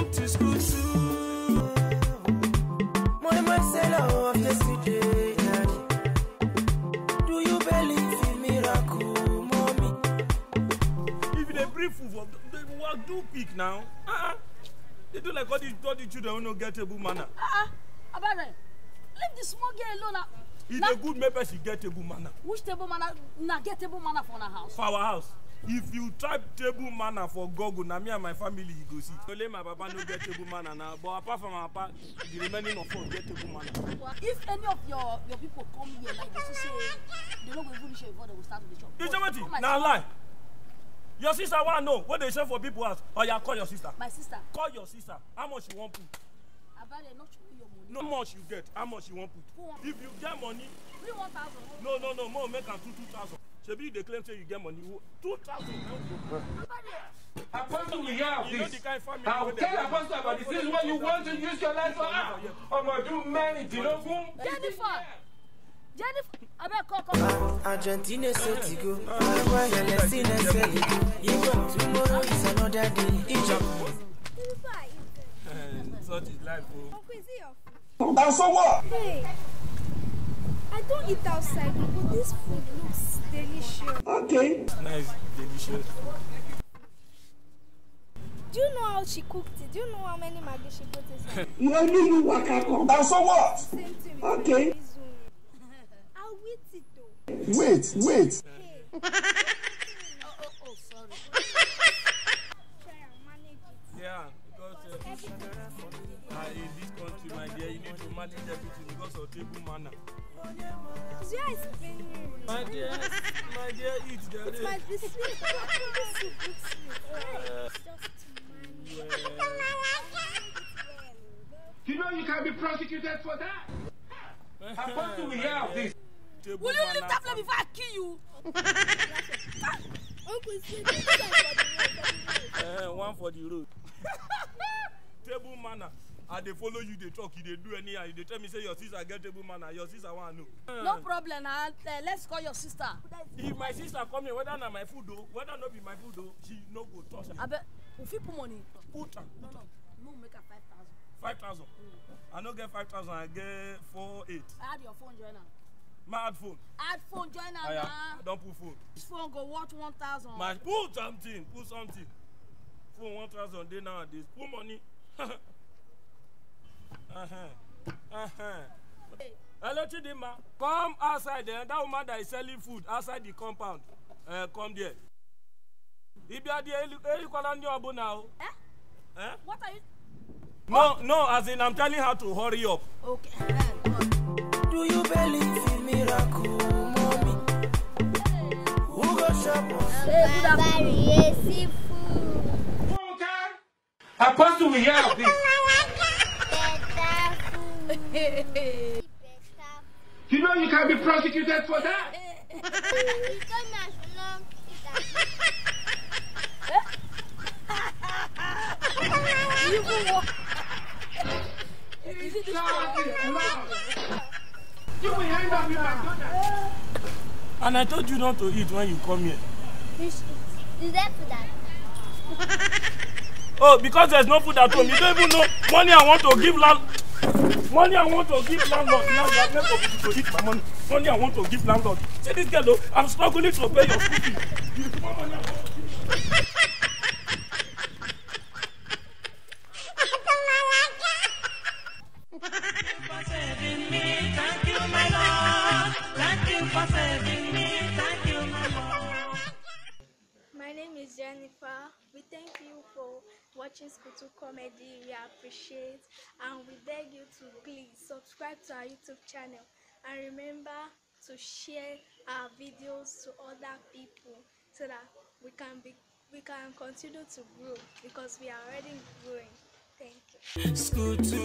Welcome to school too. My Marcelo of yesterday. Do you believe in miracle, mommy? If they bring food, they will do quick now. They do like all the children who don't get table manner. Abare, leave the small girl alone. It's a good maybe she get table manner. Which table manner? Na get table manner for our house. For our house. If you type table manner for Google, na me and my family you go see. Only my papa no get table manner now, but apart from my papa, the remaining of us get table manner. If any of your people come here like this, say they don't go even share before they will start with the shop. You say now lie. Your sister want to know what they say for people house. Or you call your sister. My sister. Call your sister. How much you want put? Abare, not your money. No much you get. How much you want put? If you get money. 3,000. No. More make 2,000. Shebi they claim say you get money. 2,000. Apostle, we have this. I'll tell Apostle about this. This is what you want to use your life for. I'm going to do many. Jennifer, Abeg, Argentina said to go. Why you tomorrow is another day. Egypt. Such is life. And so what? Hey, I don't eat outside, but this food looks delicious. Okay. Nice, delicious. Do you know how she cooked it? Do you know how many maggi she put inside? And so what? Same thing. Okay. I'll eat it though. Wait. Hey. Oh, sorry. Try and manage it. Yeah, because in this country, my dear, you need to manage everything because of table manner. So I explain you. My dear, eat the It might be sweet, but this soup looks sweet. Just to manage. You know you can be prosecuted for that. Apostle, we have this. will you leave that place before I kill you? Uncle, see, this is for the road. One for the road. Table manner. And they follow you, they talk, they do anyhow. They tell me say your sister get table manner, your sister want to know. No problem. Let's call your sister. If my sister come here, whether not my food though, whether not be my food though, she no go touch her. Abeg, if you put money. Put her. No, make her 5,000. 5,000. I don't get 5,000, I get 4,800. Add your phone, join her. My add phone. Add phone, join her now. Don't put phone. This phone go worth 1,000. My put something. Phone 1,000 day nowadays. Put money. Hey. Hello, Chidima. Come outside there. That woman that is selling food outside the compound. Come there. If you are there, now. Eh? What are you? No, as in I'm telling her to hurry up. Okay. Do you believe in miracle, mommy? Who got shop? Apostle, we have this. You know you can be prosecuted for that. You will end up in McDonald's. And I told you not to eat when you come here. Is that for that? Oh, because there's no food at home. You don't even know money I want to give landlord. Now you have made for to eat my money. Money I want to give landlord. See this girl though, I'm struggling to pay your school fees. You want money I want to give. My name is Jennifer. We thank you for watching Skutu Comedy. We appreciate and we beg you to please subscribe to our YouTube channel and remember to share our videos to other people so that we can continue to grow because we are already growing. Thank you. Skutu.